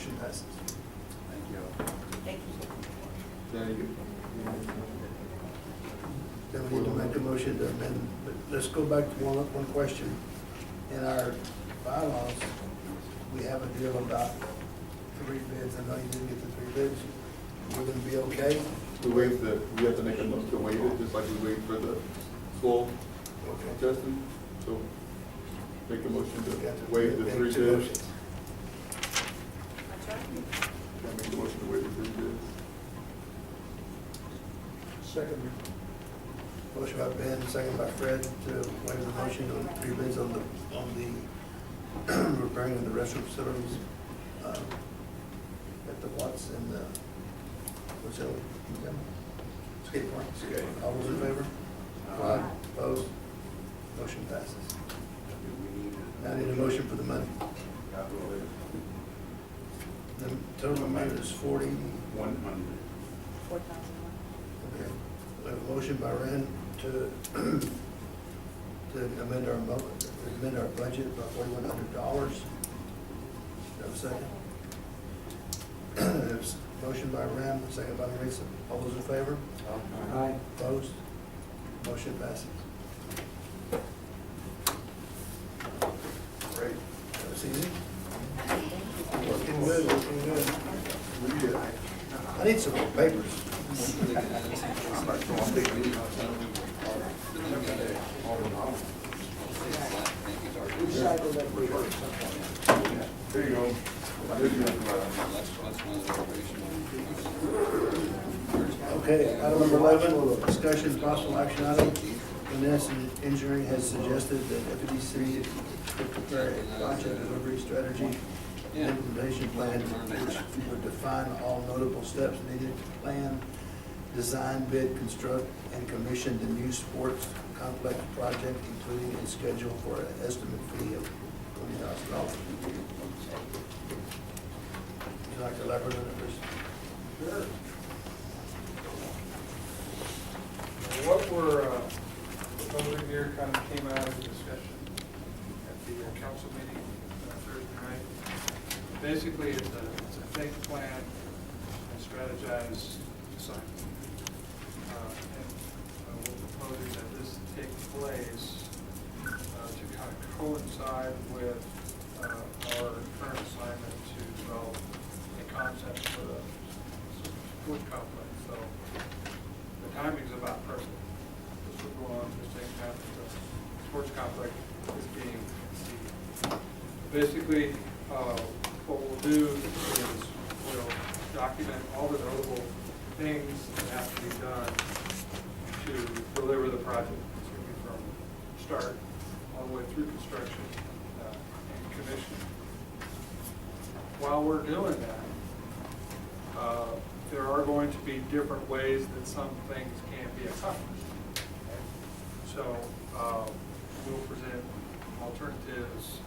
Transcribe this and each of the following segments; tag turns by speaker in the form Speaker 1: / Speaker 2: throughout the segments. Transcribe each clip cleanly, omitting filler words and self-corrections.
Speaker 1: Motion passes.
Speaker 2: Thank you.
Speaker 3: Thank you.
Speaker 2: Thank you.
Speaker 1: Then we need to make a motion to amend, but let's go back to one question. In our bylaws, we have a deal about 3 bids. I know you didn't get the 3 bids. We're gonna be okay?
Speaker 2: We waive the, we have to make a note to waive it, just like we waive for the full
Speaker 1: Okay.
Speaker 2: testing. So make a motion
Speaker 1: We got
Speaker 2: to waive the
Speaker 1: make
Speaker 2: 3
Speaker 1: two
Speaker 2: bids.
Speaker 1: motions.
Speaker 3: That's right.
Speaker 2: Can I make a motion to waive the 3 bids?
Speaker 1: Second. Motion by Ben, second by Fred to waive the motion on 3 bids on the repairing of the restroom facilities at the Watts and the, what's that? Skate park. All those in favor? Aye. Opposed? Motion passes. Now I need a motion for the money. The total amount is 40.
Speaker 2: 100.
Speaker 3: 4,001.
Speaker 1: Okay. We have a motion by Rand to amend our budget by $4,100. Have a second? There's a motion by Rand, a second by Marisa. All those in favor?
Speaker 4: Aye.
Speaker 1: Opposed? Motion passes. Great. That was easy. Looking good, looking good. I need some papers.
Speaker 4: Recycle that paper.
Speaker 2: There you go.
Speaker 1: Okay, item number 11, discussion possible action item. Vanessa Engineering has suggested that FEDC would prepare a project delivery strategy and implementation plan which would define all notable steps needed to plan, design, bid, construct, and commission the new sports complex project, including a schedule for an estimate fee of $20,000. Would you like to elaborate on it, please?
Speaker 5: Sure. What we're proposing here kind of came out of the discussion at the council meeting Thursday night. Basically, it's a think, plan, and strategize design. And we're proposing that this take place to kind of coincide with our current assignment to develop a concept for the sports complex. So the timing's about perfect. This will go on at the same time as the sports complex is being conceived. Basically, what we'll do is we'll document all the notable things that have to be done to deliver the project. It's going to be from start all the way through construction and commissioning. While we're doing that, there are going to be different ways that some things can be accomplished. Okay? So we'll present alternatives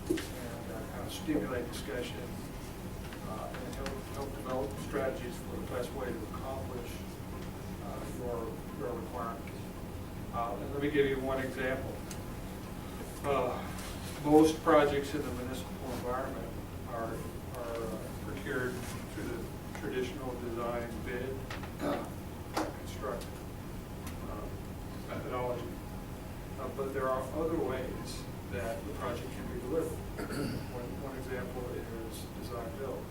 Speaker 5: and kind of stimulate discussion and help develop strategies for the best way to accomplish your requirements. And let me give you one example. Most projects in the municipal environment are procured through the traditional design bid construct methodology. But there are other ways that the project can be delivered. One example is design build.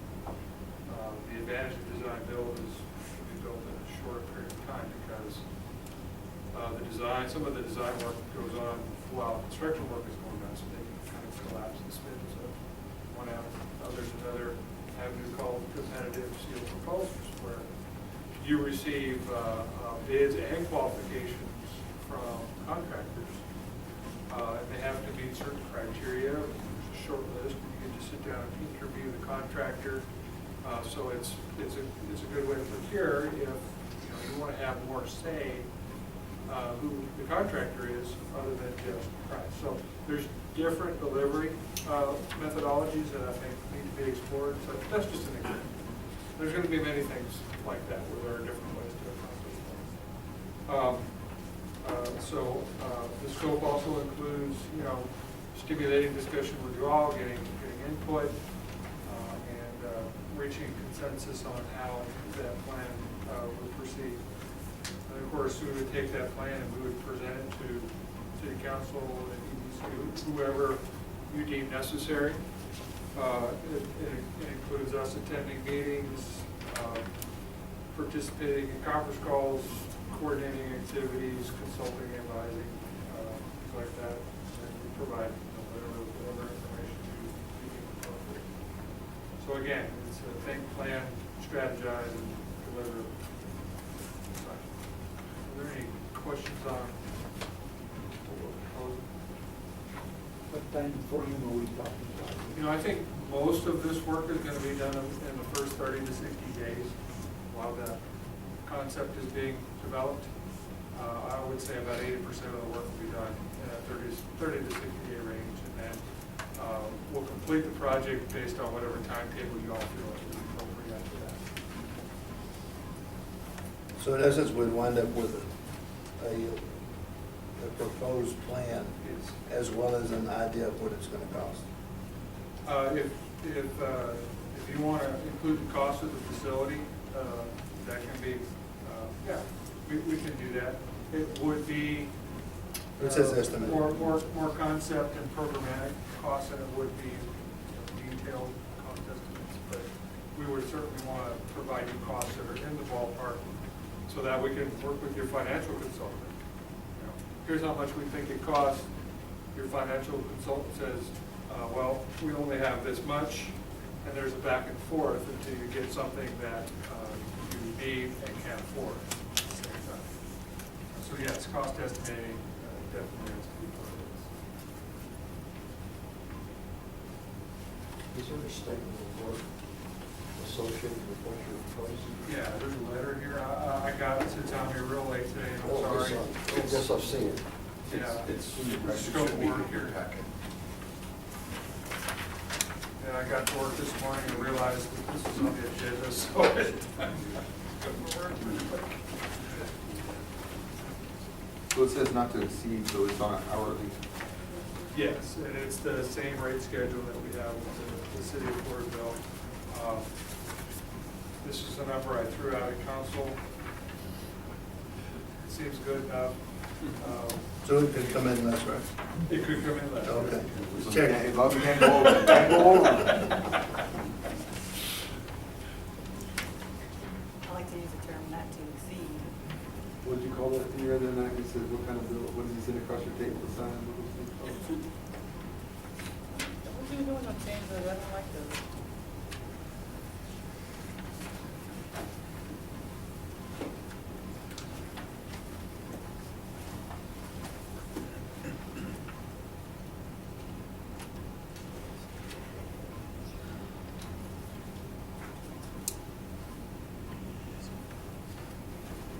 Speaker 5: The advantage of design build is it can be built in a shorter period of time because some of the design work goes on while construction work is going on, so they can kind of collapse the spins of one avenue. There's another avenue called competitive sealed proposals, where you receive bids and qualifications from contractors. They have to meet certain criteria. There's a short list, and you can just sit down and interview the contractor. So it's a good way to procure if you want to have more say who the contractor is other than just price. So there's different delivery methodologies that I think need to be explored. So that's just an example. There's going to be many things like that where there are different ways to accomplish things. The scope also includes, stimulating discussion with you all, getting input, and reaching consensus on how that plan would proceed. And of course, we would take that plan and we would present it to city council and EDC, whoever you deem necessary. It includes us attending meetings, participating in conference calls, coordinating activities, consulting, advising, things like that. And we provide whatever information you deem appropriate. So again, it's a think, plan, strategize, and deliver. Are there any questions on what we're proposing?
Speaker 4: What time frame are we talking about?
Speaker 5: You know, I think most of this work is gonna be done in the first 30 to 60 days while that concept is being developed. I would say about 80% of the work will be done in that 30 to 60 day range, and then we'll complete the project based on whatever timetable you all feel is appropriate after that.
Speaker 1: So in essence, we'd wind up with a proposed plan
Speaker 5: Yes.
Speaker 1: as well as an idea of what it's gonna cost.
Speaker 5: If you want to include the cost of the facility, that can be, yeah, we can do that. It would be.
Speaker 1: It says estimate.
Speaker 5: More concept and programmatic costs than it would be detailed cost estimates. But we would certainly want to provide you costs that are in the ballpark so that we can work with your financial consultant. You know, here's how much we think it costs. Your financial consultant says, well, we only have this much, and there's a back and forth until you get something that you need and can afford at the same time. So yes, cost estimating definitely has to be part of this.
Speaker 4: Is there a statement of work associated with what you're proposing?
Speaker 5: Yeah, there's a letter here. I got it, it's on here real late today, and I'm
Speaker 4: Oh,
Speaker 5: sorry.
Speaker 4: I guess I've seen it.
Speaker 5: Yeah,
Speaker 2: It's
Speaker 5: scope of work here. And I got to work this morning and realized that this is on the agenda, so it.
Speaker 2: So it says not to exceed, so it's on an hourly.
Speaker 5: Yes, and it's the same rate schedule that we have with the city of Floresville. This is a number I threw out at council. It seems good enough.
Speaker 1: So it could come in less, right?
Speaker 5: It could come in less.
Speaker 1: Okay.
Speaker 2: So
Speaker 1: Check.
Speaker 2: as long as we can't go over, it, can't go over. it.
Speaker 3: I like to use the term not to exceed.
Speaker 2: What'd you call that thing the other night? He said, what kind of bill, what does he sit across your table to sign? What was it called?
Speaker 3: What you doing on change, I don't like those.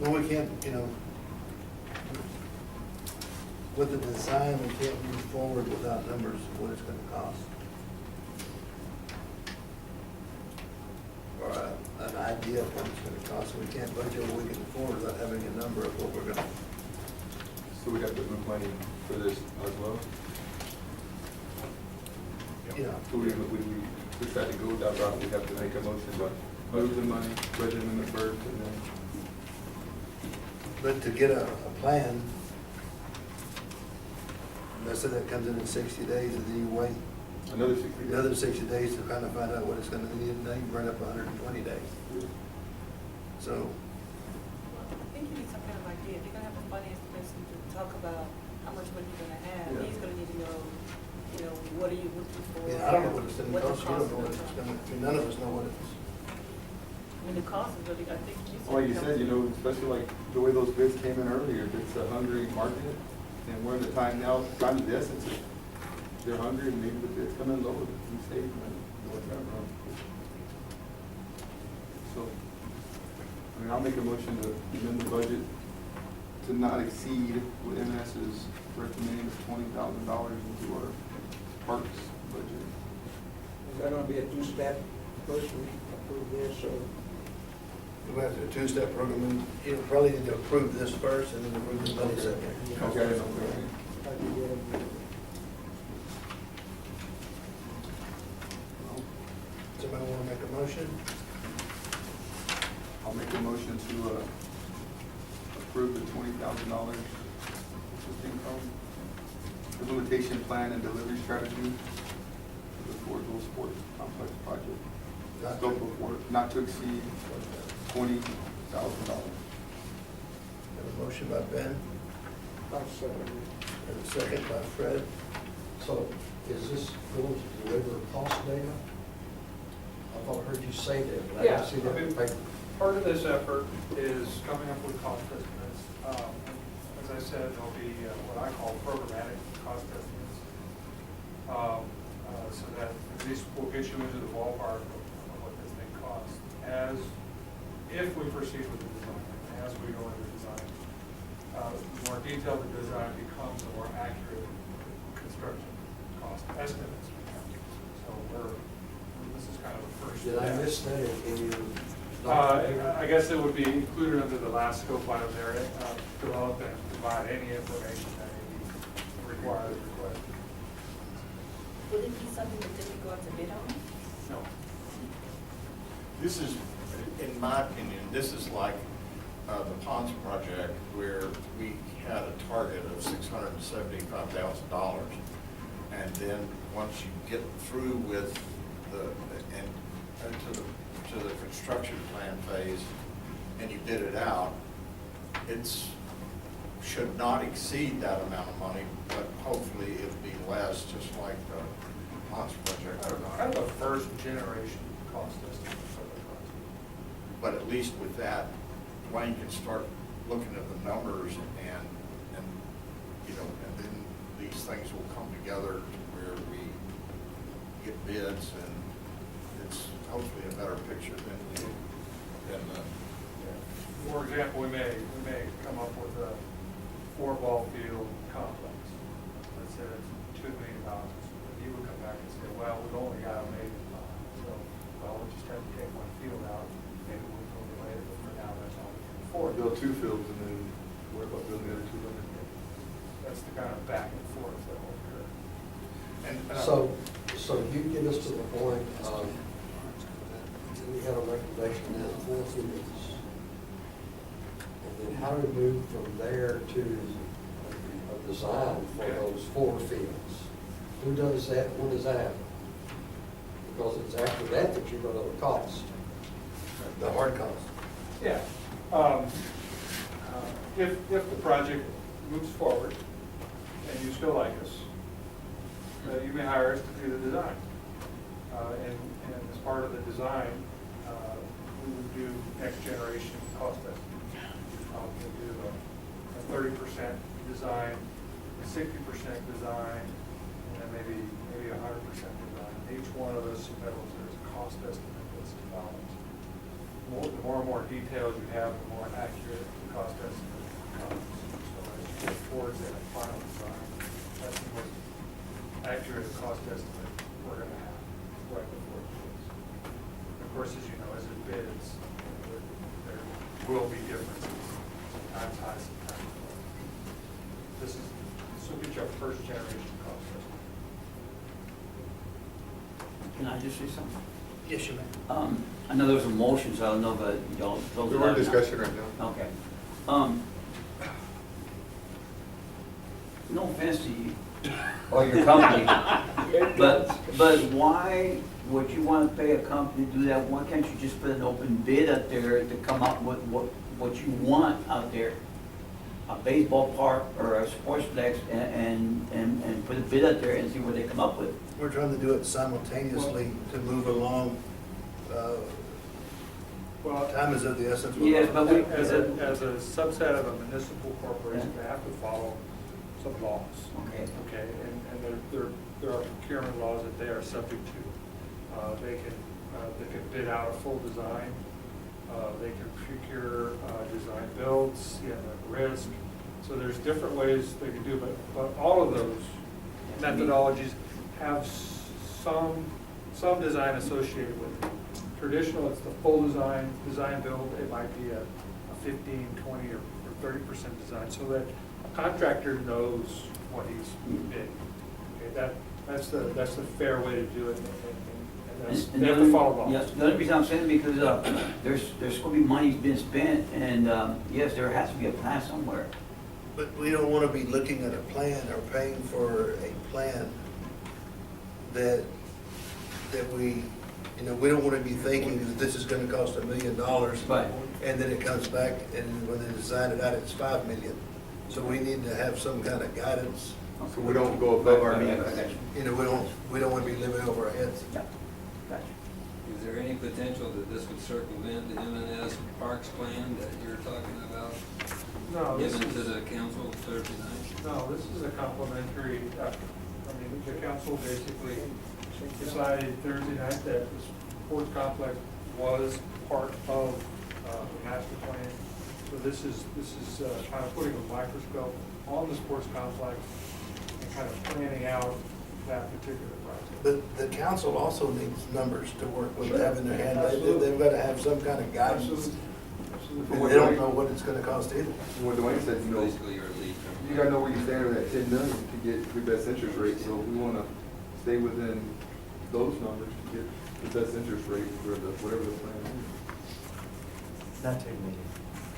Speaker 1: Well, we can't, with the design, we can't move forward without numbers of what it's gonna cost. Or an idea of what it's gonna cost. We can't budget what we can afford without having a number of what we're gonna.
Speaker 2: So we have to move money for this as well? So we decide to go that route, we have to make a motion, but move the money, budget amendment first, and then.
Speaker 1: But to get a plan, let's say that comes in 60 days, and then you wait
Speaker 2: Another 60 days.
Speaker 1: another 60 days to kind of find out what it's gonna need, and then you burn up 120 days. So,
Speaker 3: I think you need some kind of idea. If you're gonna have a finance person to talk about how much money you're gonna have,
Speaker 2: Yeah.
Speaker 3: he's gonna need to know, what are you looking for?
Speaker 1: I don't know what it's gonna
Speaker 3: what the
Speaker 1: cost, you don't know what
Speaker 3: is
Speaker 1: it's gonna, none of us know what it's.
Speaker 3: I mean, the cost is really, I think you said.
Speaker 2: Well, like you said, especially like the way those bids came in earlier, if it's a hungry market, and we're in the time now, time of the essence, if they're hungry, maybe the bids come in lower, we save money, whatever. So, I'll make a motion to amend the budget to not exceed what MS is recommending of $20,000 into our parks budget.
Speaker 4: Is that gonna be a two-step? First we approve this, or?
Speaker 1: We have to do a two-step program, and you probably need to approve this first, and then approve the money second.
Speaker 2: Okay.
Speaker 1: Somebody wanna make a motion?
Speaker 2: I'll make a motion to approve the $20,000 existing implementation plan and delivery strategy for the Floresville Sports Complex project. Scope of work not to exceed $20,000.
Speaker 1: Have a motion by Ben,
Speaker 4: I'll second it.
Speaker 1: and a second by Fred.
Speaker 6: So is this going to deliver cost data? I thought I heard you say that, but I
Speaker 5: Yeah,
Speaker 6: didn't see that
Speaker 5: I
Speaker 6: in
Speaker 5: mean,
Speaker 6: the paper.
Speaker 5: part of this effort is coming up with cost estimates. As I said, there'll be what I call programmatic cost estimates. So that at least will get you into the ballpark of what this thing costs. If we proceed with the design, as we go into the design, the more detailed the design becomes, the more accurate construction cost estimates become. So this is kind of the first
Speaker 6: Did I
Speaker 5: step.
Speaker 6: miss that in your?
Speaker 5: I guess it would be included under the last scope item there, develop and provide any information that may be required or requested.
Speaker 7: Would it be something that didn't go out to bid on?
Speaker 5: No.
Speaker 8: This is, in my opinion, this is like the Ponds project where we had a target of $675,000. And then once you get through with to the construction plan phase and you bid it out, should not exceed that amount of money, but hopefully it'll be less, just like the Ponds project.
Speaker 5: Kind of a first generation cost estimate for the project.
Speaker 8: But at least with that, Dwayne can start looking at the numbers and then these things will come together to where we get bids and it's hopefully a better picture than the.
Speaker 5: For example, we may come up with a 4-ball field complex. Let's say it's $2 million. And he would come back and say, well, we've only got $1 million. So, well, we just have to take one field out. Maybe we'll go later, but for now, that's all we can afford.
Speaker 2: Build 2 fields and then worry about building the other 2 buildings.
Speaker 5: That's the kind of back and forth that will occur.
Speaker 6: So you get us to the point of, we had a recommendation now, 4 fields. And then how do we move from there to a design for those 4 fields? Who does that, when does that happen? Because it's after that that you're gonna have a cost.
Speaker 1: The hard cost.
Speaker 5: Yeah. If the project moves forward and you still like us, you may hire us to do the design. And as part of the design, we would do next generation cost estimates. We'll do a 30% design, a 60% design, and then maybe 100% design. Each one of those submittals, there's a cost estimate that's developed. The more and more details you have, the more accurate the cost estimate becomes. So as you get towards that final design, that's the most accurate cost estimate we're going to have right before it bids. Of course, as you know, as it bids, there will be differences, sometimes high, sometimes low. This will be your first generation cost estimate.
Speaker 9: Can I just say something?
Speaker 1: Yes, you may.
Speaker 9: I know there was a motion, so I don't know, but y'all.
Speaker 2: We're in discussion right now.
Speaker 9: Okay. No offense to you or your company, but why would you want to pay a company to do that? Why can't you just put an open bid up there to come up with what you want out there? A baseball park or a sportsplex and put a bid up there and see what they come up with.
Speaker 1: We're trying to do it simultaneously to move along.
Speaker 5: Well,
Speaker 1: Time is of the essence.
Speaker 9: Yes, but we.
Speaker 5: as a subset of a municipal corporation, they have to follow some laws.
Speaker 9: Okay.
Speaker 5: Okay, and there are procurement laws that they are subject to. They can bid out a full design. They can procure design builds, risk. So there's different ways they can do, but all of those methodologies have some design associated with it. Traditional, it's the full design build. It might be a 15, 20, or 30% design, so that a contractor knows what he's bidding. Okay, that's the fair way to do it, and Yes,
Speaker 9: And
Speaker 5: they have to follow laws.
Speaker 9: Yes, the only reason I'm saying because, there's gonna be money being spent, and, yes, there has to be a plan somewhere.
Speaker 1: But we don't wanna be looking at a plan or paying for a plan that we, we don't wanna be thinking that this is gonna cost $1 million.
Speaker 9: Right.
Speaker 1: And then it comes back, and when they design it out, it's 5 million. So we need to have some kind of guidance.
Speaker 2: So we don't go above our means.
Speaker 1: We don't wanna be living over our heads.
Speaker 9: Yeah, gotcha.
Speaker 10: Is there any potential that this would circumvent the M&S Parks plan that you're talking about?
Speaker 5: No, this
Speaker 10: Given to
Speaker 5: is,
Speaker 10: the council Thursday night?
Speaker 5: no, this is a complimentary, the council basically decided Thursday night that the sports complex was part of the master plan. So this is kind of putting a microscope on the sports complex and kind of planning out that particular project.
Speaker 1: But the council also needs numbers to work with, have in their hand. They've gotta have some kind of guidance. And they don't know what it's gonna cost either.
Speaker 2: What Dwayne said,
Speaker 10: Basically, your lead.
Speaker 2: you gotta know where you stand with that 10 million to get the best interest rate. So we wanna stay within those numbers to get the best interest rate for whatever the plan is.
Speaker 11: Not 10 million.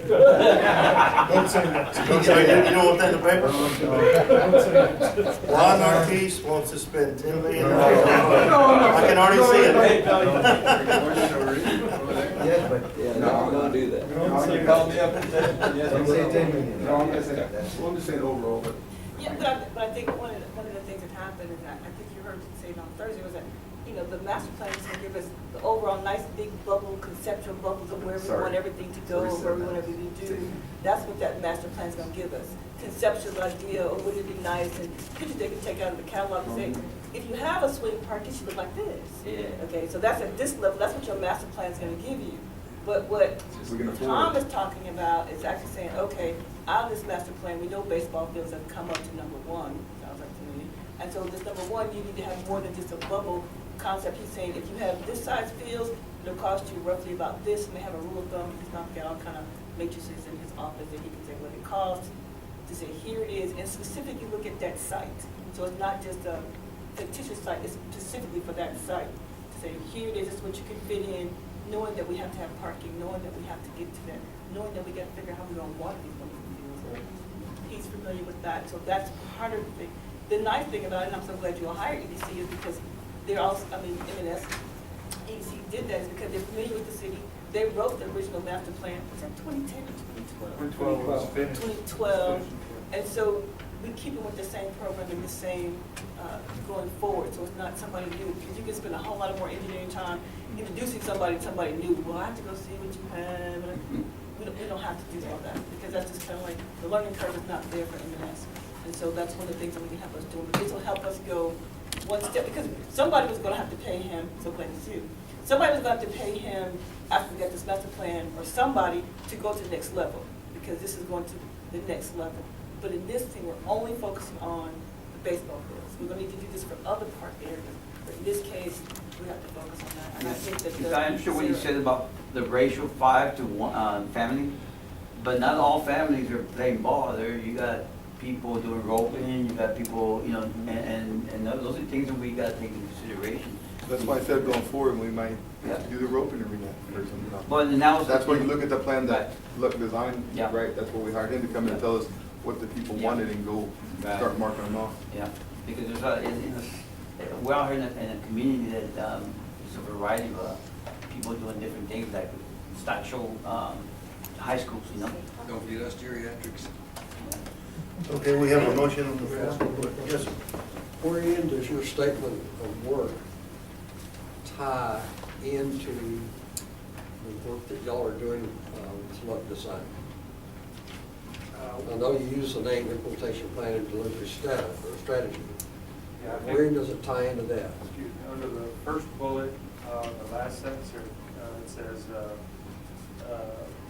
Speaker 5: Don't say that.
Speaker 1: You don't want that in the paper?
Speaker 5: Don't say that.
Speaker 1: Juan Ortiz wants to spend $10 million. I can already see it.
Speaker 11: Yes, but.
Speaker 10: No, don't do that.
Speaker 11: You called me up and said, yes,
Speaker 1: Don't say 10 million.
Speaker 2: No, I'm just saying, well, I'm just saying overall, but
Speaker 3: Yeah, but I think one of the things that happened, and I think you heard it say it on Thursday, was that, the master plan is gonna give us the overall nice big bubble, conceptual bubbles of where we want everything to go, or where we want everything to do. That's what that master plan is gonna give us. Conceptual idea, or would it be nice, and pictures they can take out of the catalog and say, if you have a swing park, it should look like this.
Speaker 9: Yeah.
Speaker 3: Okay, so that's at this level, that's what your master plan is gonna give you. But what
Speaker 2: we can afford
Speaker 3: Tom
Speaker 2: it.
Speaker 3: is talking about is actually saying, okay, out of this master plan, we know baseball fields have come up to number one, sounds like to me. And so this number one, you need to have more than just a bubble concept. He's saying if you have this size fields, it'll cost you roughly about this, and they have a rule of thumb. He's not got all kind of matrices in his office that he can say what it costs, to say here it is, and specifically look at that site. So it's not just a fictitious site, it's specifically for that site. To say here it is, this is what you can fit in, knowing that we have to have parking, knowing that we have to get to that, knowing that we got to figure out how we're going to water these wonderful fields. He's familiar with that, so that's part of the thing. The nice thing about it, and I'm so glad you all hired EDC, is because they're also, M&S, EDC did that is because they're familiar with the city. They wrote the original master plan, was that 2010 or 2012?
Speaker 5: 2012 was finished.
Speaker 3: 2012, and so we keep it with the same program and the same going forward, so it's not somebody new, because you can spend a whole lot of more engineering time introducing somebody to somebody new. Well, I have to go see what you have. We don't have to do all that, because that's just kind of like, the learning curve is not there for M&S. And so that's one of the things that we can help us do. But this will help us go one step, because somebody was gonna have to pay him, so glad to see you. Somebody was gonna have to pay him after we got this master plan, or somebody to go to the next level, because this is going to the next level. But in this thing, we're only focusing on the baseball fields. We're gonna need to do this for other park areas, but in this case, we have to focus on that. And I think that
Speaker 9: Because I understood what you said about the ratio 5 to 1, family, but not all families are playing ball. You got people doing roping, you got people, and those are things that we gotta take into consideration.
Speaker 2: that's why I said going forward, we might do the roping arena or something.
Speaker 9: But now.
Speaker 2: That's why you look at the plan that look designed,
Speaker 9: Yeah.
Speaker 2: right? That's what we hired him to come in and tell us what the people
Speaker 9: Yeah.
Speaker 2: wanted and go
Speaker 9: Right.
Speaker 2: start marking them off.
Speaker 9: Yeah, because there's we're out here in a community that, there's a variety of people doing different things, like stock show, high schools,
Speaker 10: Don't forget us geriatrics.
Speaker 1: Okay, we have a motion on the floor. Yes, sir.
Speaker 6: Wherein does your statement of work tie into the work that y'all are doing with slug design? I know you use the name implementation plan and delivery staff or strategy.
Speaker 5: Yeah, I think-
Speaker 6: Wherein does it tie into that?
Speaker 5: Excuse me, under the first bullet, the last sentence here, it says,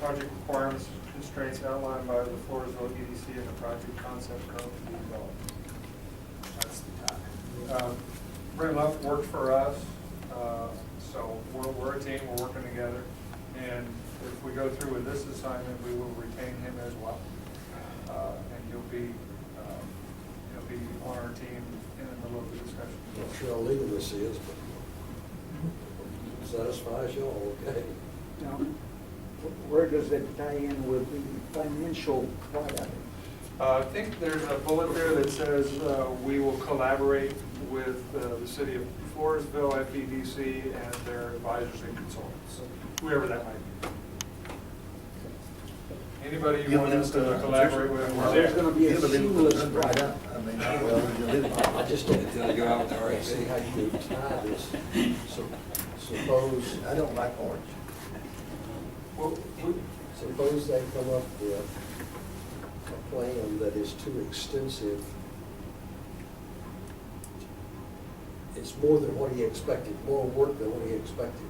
Speaker 5: project requirements, constraints outlined by the Floresville EDC and the project concept code to be developed. That's the tie. Brent Luff worked for us, so we're a team, we're working together. And if we go through with this assignment, we will retain him as well. And you'll be on our team in the middle of the discussion.
Speaker 6: I'm not sure how legal this is, but satisfies y'all, okay?
Speaker 4: Now, where does it tie in with the financial part of it?
Speaker 5: I think there's a bullet there that says, we will collaborate with the city of Floresville, FEDC, and their advisors and consultants, whoever that might be. Anybody you want us to collaborate with? we're
Speaker 4: There's
Speaker 5: there.
Speaker 4: gonna be a
Speaker 1: Give a little
Speaker 4: seamless
Speaker 1: bit right
Speaker 4: process.
Speaker 1: up. I mean, I don't know what you did.
Speaker 6: I just don't.
Speaker 10: Until they go out with the RFP.
Speaker 6: See how you tie this. Suppose,
Speaker 1: I don't like orange.
Speaker 5: Well,
Speaker 6: suppose they come up with a plan that is too extensive. It's more than what he expected, more work than what he expected.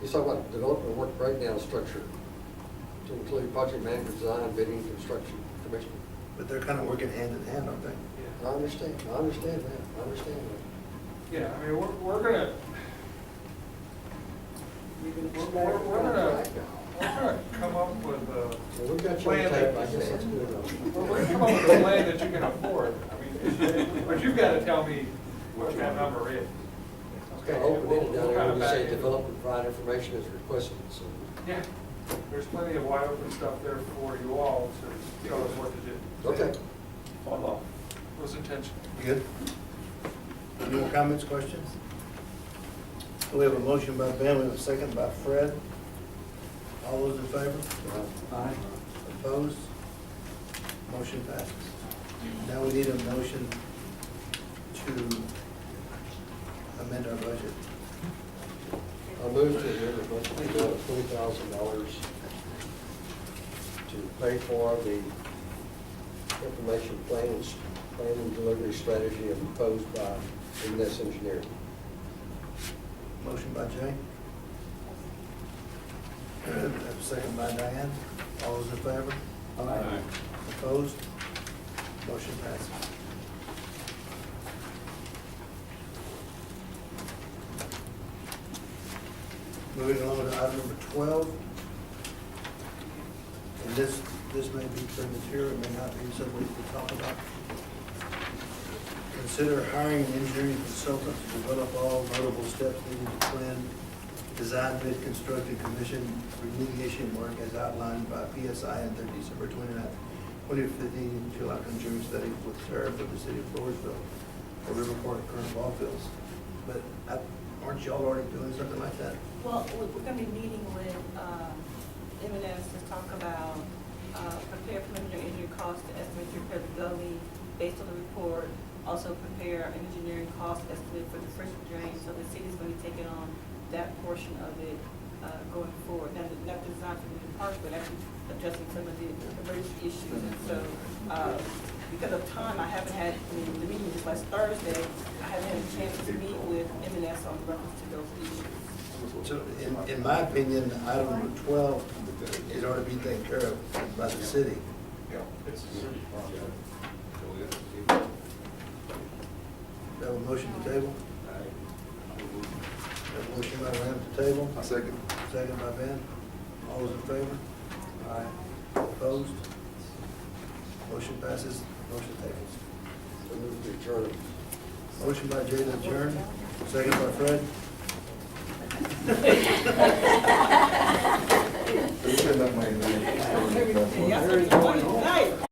Speaker 6: He's talking about development work breakdown structure to include project management, design, bidding, construction, commissioning.
Speaker 1: But they're kind of working hand in hand, aren't they?
Speaker 6: I understand that, I understand that.
Speaker 5: yeah, I mean, we're gonna come up with
Speaker 6: Well,
Speaker 5: a
Speaker 6: we've got you on
Speaker 5: plan
Speaker 6: tape, I
Speaker 5: that,
Speaker 6: guess that's good enough.
Speaker 5: we're gonna come up with a plan that you can afford. I mean, but you've gotta tell me what that number is.
Speaker 6: Kind of open-ended down
Speaker 5: We'll
Speaker 6: there,
Speaker 5: kind
Speaker 6: when
Speaker 5: of
Speaker 6: you say
Speaker 5: back in.
Speaker 6: develop and provide information as requested, so.
Speaker 5: Yeah, there's plenty of wide open stuff there for you all to tell us what to do.
Speaker 6: Okay.
Speaker 5: It was intentional.
Speaker 1: Good. Any more comments, questions? We have a motion by Ben, we have a second by Fred. All those in favor?
Speaker 4: Aye.
Speaker 1: Opposed? Motion passes. Now we need a motion to amend our budget.
Speaker 6: I move to amend the budget to $20,000 to pay for the information plan and delivery strategy proposed by M&S Engineering.
Speaker 1: Motion by Jay. Second by Diane. All those in favor?
Speaker 10: Aye.
Speaker 1: Opposed? Motion passes. Moving on to item number 12. And this may be premature, it may not be something we can talk about. Consider hiring an engineering consultant to develop all notable steps needed to plan, design, bid, construct, and commission remediation work as outlined by PSI in their December 29th, 2015 July conjuring study with tariff of the city of Floresville for River Park current ball fields. But aren't y'all already doing something like that?
Speaker 7: Well, we're gonna be meeting with, M&S to talk about, prepare preliminary engineering costs to estimate the repair of the building based on the report. Also prepare an engineering cost estimate for the fresh drain, so the city's gonna be taking on that portion of it, going forward. Now, not the design for the new park, but actually addressing some of the emergency issues. And so, because of time, I haven't had, the meeting was last Thursday, I haven't had a chance to meet with M&S on reference to those issues.
Speaker 1: So in my opinion, item number 12 is already being taken care of by the city.
Speaker 5: It's a city project.
Speaker 1: Do I have a motion to table? Have a motion by Ram to table?
Speaker 2: I second.
Speaker 1: Second by Ben. All those in favor? Aye. Opposed? Motion passes, motion tables.
Speaker 6: So move to adjourn.
Speaker 1: Motion by Jay to adjourn, second by Fred.
Speaker 2: There's enough money in there.
Speaker 3: Yeah, I said 20.